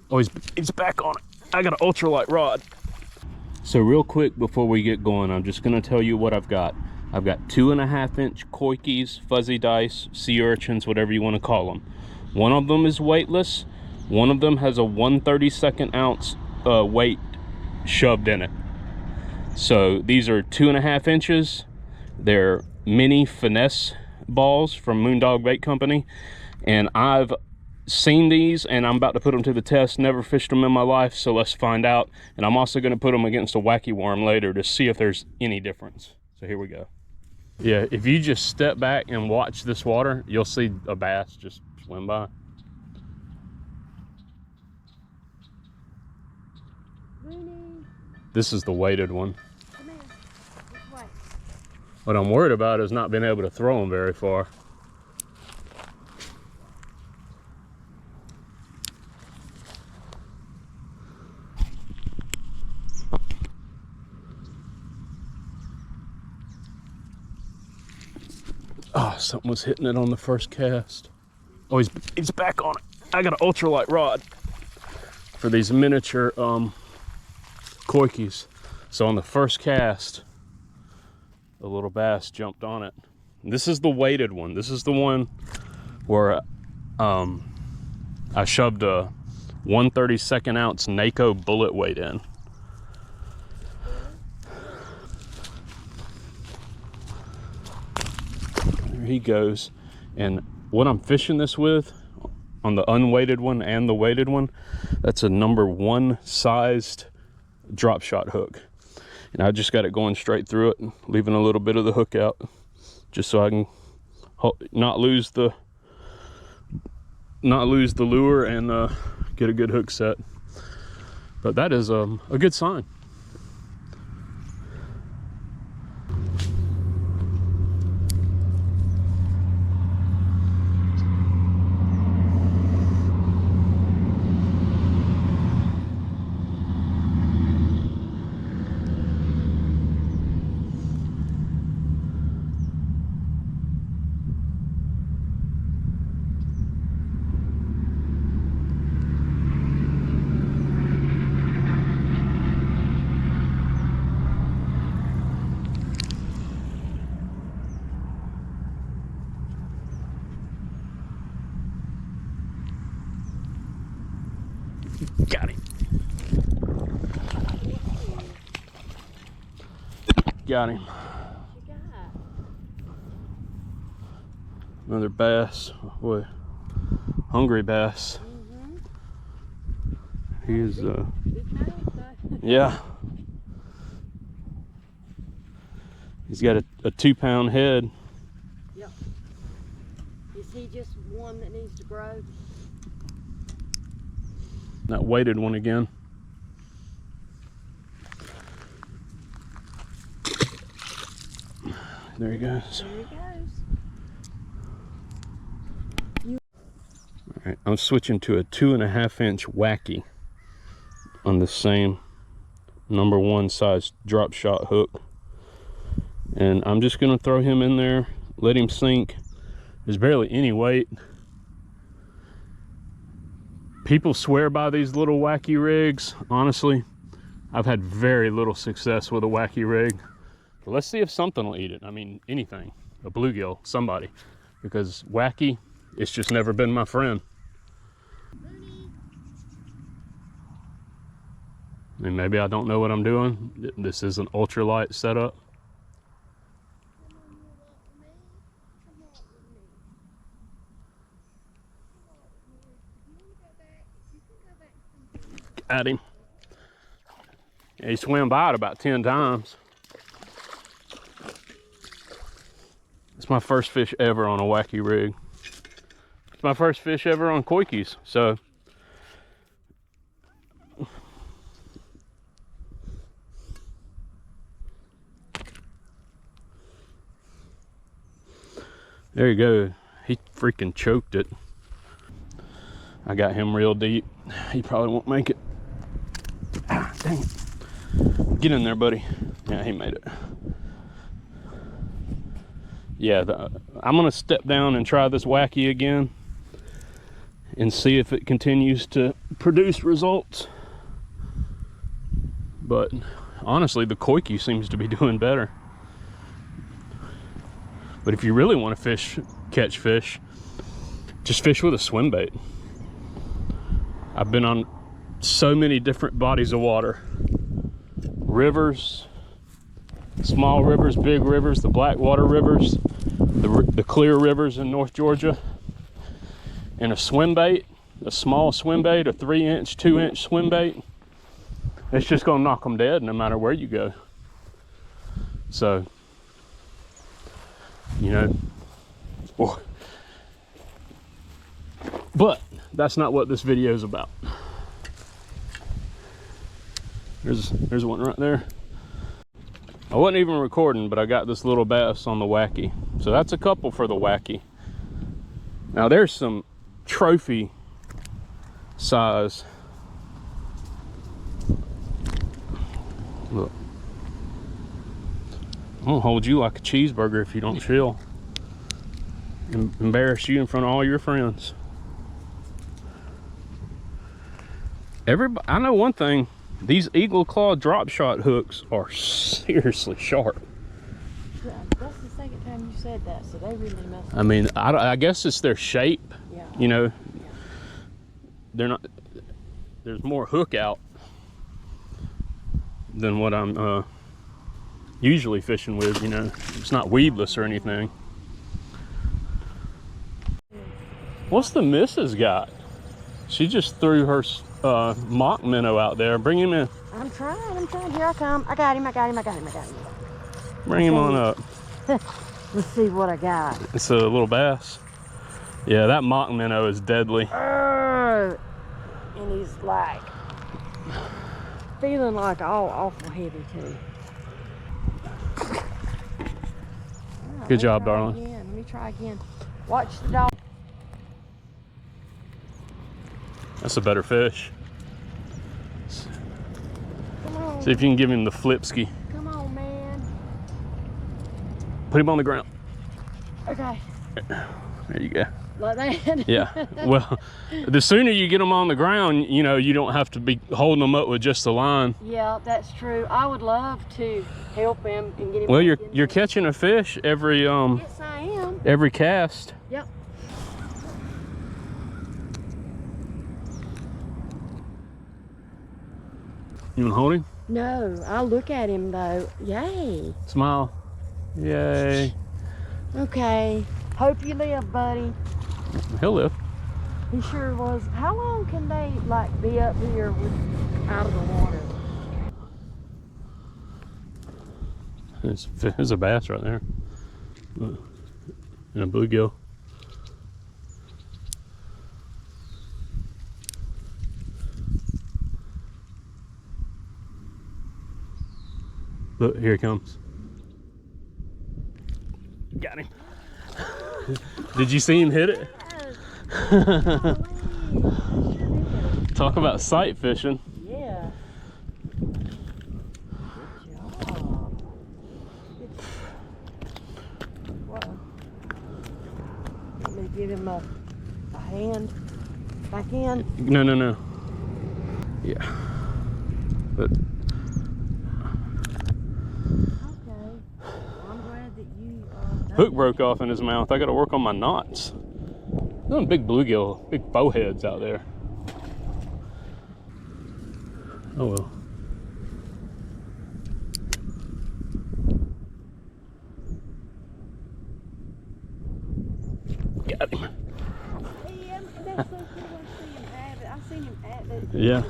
Oh, he's back on it. I got an ultralight rod. So real quick before we get going, I'm just gonna tell you what I've got. I've got 2.5-inch Coikes, fuzzy dice, sea urchins, whatever you want to call them. One of them is weightless. One of them has a 1/32 ounce weight shoved in it. So these are 2.5 inches. They're mini finesse balls from Moondog Bait Company. And I've seen these and I'm about to put them to the test. Never fished them in my life, so let's find out. And I'm also going to put them against a wacky worm later to see if there's any difference. So here we go. Yeah, if you just step back and watch this water, you'll see a bass just swim by. This is the weighted one. Come here. This way. What I'm worried about is not being able to throw them very far. Oh, something was hitting it on the first cast. Oh, he's back on it. I got an ultralight rod for these miniature Coikes. So on the first cast, a little bass jumped on it. And this is the weighted one. This is the one where I shoved a 1/32 ounce NACO bullet weight in. There he goes. And what I'm fishing this with on the unweighted one and the weighted one, that's a #1 sized drop shot hook. And I just got it going straight through it, leaving a little bit of the hook out just so I can not lose the lure and get a good hook set. But that is a good sign. Got him. Got him. Another bass. Boy, hungry bass. He is, yeah. He's got a 2-pound head. Yep. Is he just one that needs to grow? That weighted one again. There he goes. There he goes. All right, I'm switching to a 2.5-inch wacky on the same #1 size drop shot hook. And I'm just gonna throw him in there, let him sink. There's barely any weight. People swear by these little wacky rigs. Honestly, I've had very little success with a wacky rig. But let's see if something will eat it. I mean, anything. A bluegill, somebody. Because wacky, it's just never been my friend. I mean, maybe I don't know what I'm doing. This is an ultralight setup. Got him. Yeah, he swam by it about 10 times. It's my first fish ever on a wacky rig. It's my first fish ever on Coikes, so. There you go. He freaking choked it. I got him real deep. He probably won't make it. Ah, dang it. Get in there, buddy. Yeah, he made it. Yeah, I'm gonna step down and try this wacky again. and see if it continues to produce results. But honestly, the Coikes seems to be doing better. But if you really want to catch fish, just fish with a swim bait. I've been on so many different bodies of water. Rivers, small rivers, big rivers, the Blackwater rivers, the clear rivers in North Georgia. And a swim bait, a small swim bait, a 3-inch, 2-inch swim bait, it's just gonna knock them dead no matter where you go. So, you know, but that's not what this video is about. There's one right there. I wasn't even recording, but I got this little bass on the wacky. So that's a couple for the wacky. Now there's some trophy size. Look, I'm gonna hold you like a cheeseburger if you don't chill. Embarrass you in front of all your friends. I know one thing, these eagle claw drop shot hooks are seriously sharp. Yeah, that's the second time you said that, so they really must. I mean, I guess it's their shape. Yeah. You know, Yeah. they're not. There's more hook out than what I'm usually fishing with. You know, it's not weedless or anything. What's the missus got? She just threw her mock minnow out there. Bring him in. I'm trying. Here I come. I got him. Bring him on up. Let's see what I got. It's a little bass. Yeah, that mock minnow is deadly. And he's like feeling like all awful heavy too. Good job, darling. Let me try again. Watch the dog. That's a better fish. Come on. See if you can give him the flipski. Come on, man. Put him on the ground. Okay. There you go. Like that? Yeah. Well, the sooner you get them on the ground, you know, you don't have to be holding them up with just the line. Yeah, that's true. I would love to help him and get him. Well, you're catching a fish every Yes, I am. every cast. Yep. You want to hold him? No, I'll look at him though. Yay. Smile. Yay. Okay. Hope you live, buddy. He'll live. He sure was. How long can they like be up here out of the water? There's a bass right there. And a bluegill. Look, here he comes. Got him. Did you see him hit it? Talk about sight fishing. Yeah. Good job. Whoa. Let me give him a hand. Back in. No. Yeah. But hook broke off in his mouth. I got to work on my knots. There's big bluegill, big bowheads out there. Oh well. Got him. That's so cool. I've seen him at it. Yeah.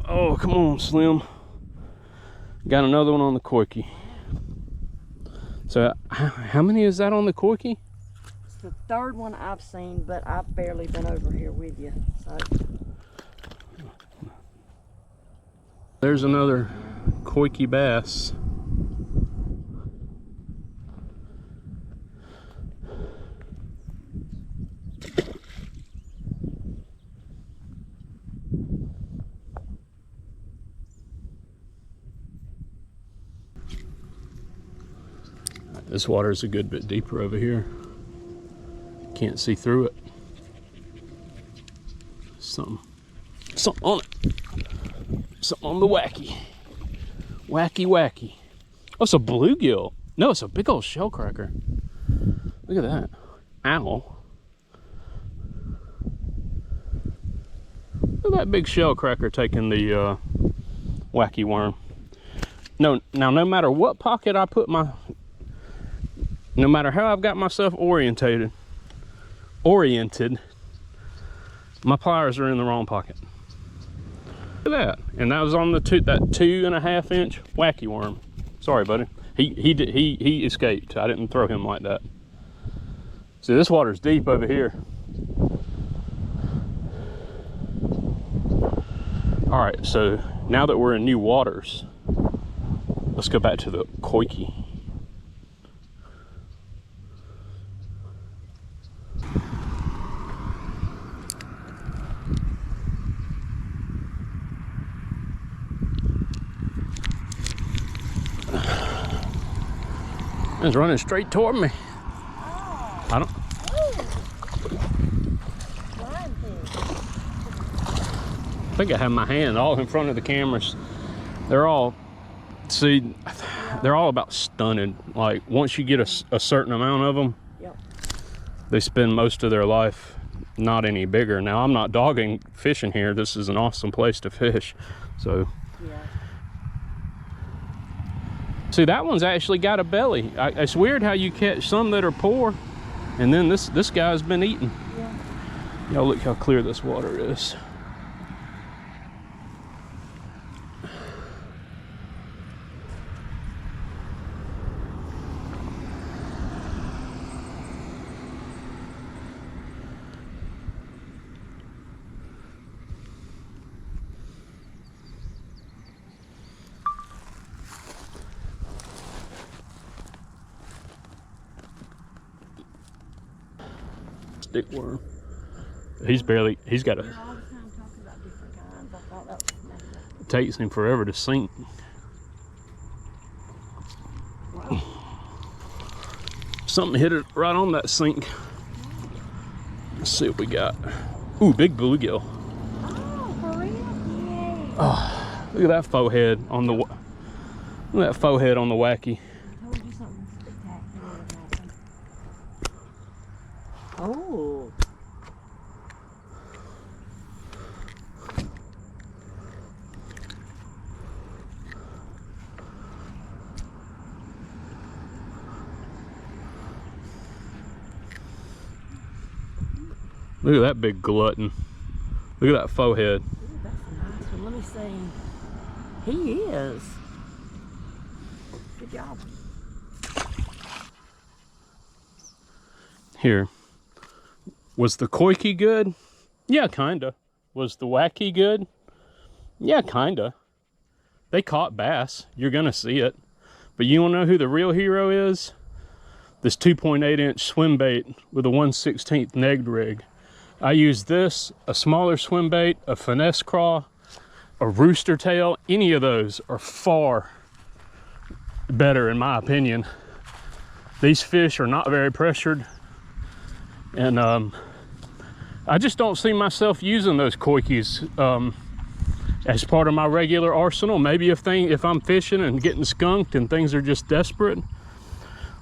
Oh, come on, Slim. Got another one on the Coikes. So how many is that on the Coikes? It's the third one I've seen, but I've barely been over here with you. So there's another Coikes bass. This water is a good bit deeper over here. Can't see through it. Something on it. Something on the wacky. Wacky. Oh, it's a bluegill. No, it's a big old shell cracker. Look at that. Ow. Look at that big shell cracker taking the wacky worm. No, now no matter what pocket I put no matter how I've got myself oriented, my pliers are in the wrong pocket. Look at that. And that was on that 2.5 inch wacky worm. Sorry, buddy. He escaped. I didn't throw him like that. See, this water's deep over here. All right, so now that we're in new waters, let's go back to the Coikes. It's running straight toward me. Oh. I don't. I think I have my hand all in front of the cameras. They're all about stunted. Like once you get a certain amount of them, yep, they spend most of their life not any bigger. Now I'm not dogging fishing here. This is an awesome place to fish. So. yeah. See, that one's actually got a belly. It's weird how you catch some that are poor, and then this guy's been eating. Yeah. Y'all look how clear this water is. Stickworm. He's got a. All the time talking about different kinds. I thought that was nice. It takes him forever to sink. Wow. Something hit it right on that sink. Let's see what we got. Ooh, big bluegill. Oh, for real? Yay. Oh, look at that faux head on the. Look at that faux head on the wacky. I told you something spectacular would happen. Oh. Look at that big glutton. Look at that faux head. Ooh, that's a nice one. Let me see. He is. Good job. Here. Was the Coikes good? Yeah, kinda. Was the wacky good? Yeah, kinda. They caught bass. You're gonna see it. But you wanna know who the real hero is? This 2.8 inch swim bait with a 1/16 negged rig. I use this, a smaller swim bait, a finesse craw, a rooster tail. Any of those are far better in my opinion. These fish are not very pressured. And I just don't see myself using those Coikes as part of my regular arsenal. Maybe if I'm fishing and getting skunked and things are just desperate,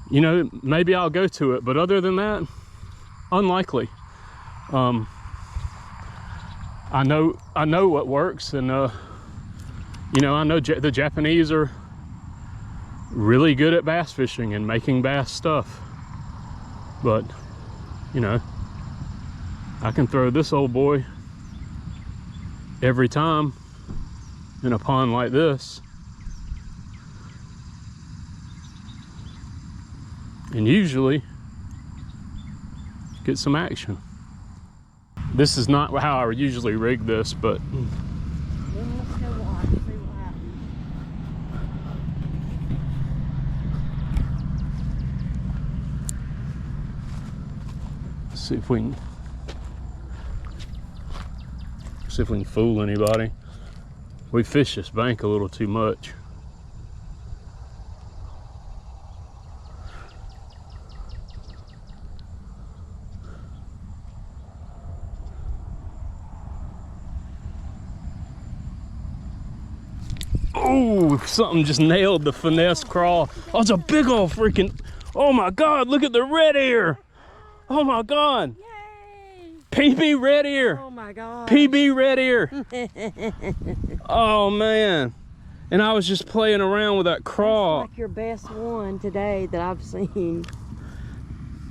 you know, maybe I'll go to it. But other than that, unlikely. I know what works, and you know, I know the Japanese are really good at bass fishing and making bass stuff. But you know, I can throw this old boy every time in a pond like this, and usually get some action. This is not how I usually rig this, but Then let's go watch, see what happens. see if we can fool anybody. We fish this bank a little too much. Oh, something just nailed the finesse craw. Oh, it's a big old freaking, oh my God, look at the red ear. Oh my God. Yay! PB red ear. Oh my God. PB red ear. Oh man. And I was just playing around with that craw. That's like your best one today that I've seen.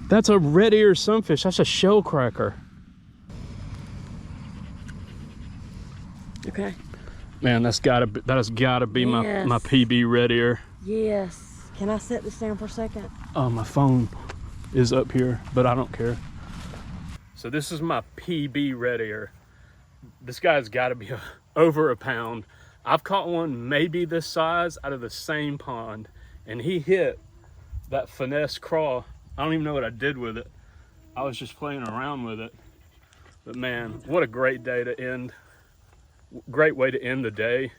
That's a red ear sunfish. That's a shell cracker. Okay. Man, that has gotta be Yes. my PB red ear. Yes. Can I set this down for a second? Oh, my phone is up here, but I don't care. So this is my PB red ear. This guy's gotta be over a pound. I've caught one maybe this size out of the same pond, and he hit that finesse craw. I don't even know what I did with it. I was just playing around with it. But man, what a great day to end. Great way to end the day.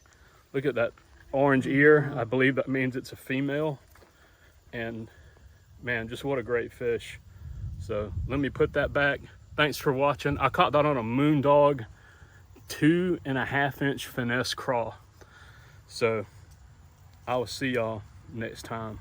Look at that orange ear. I believe that means it's a female. And man, just what a great fish. So let me put that back. Thanks for watching. I caught that on a Moondog 2.5 inch finesse craw. So I will see y'all next time.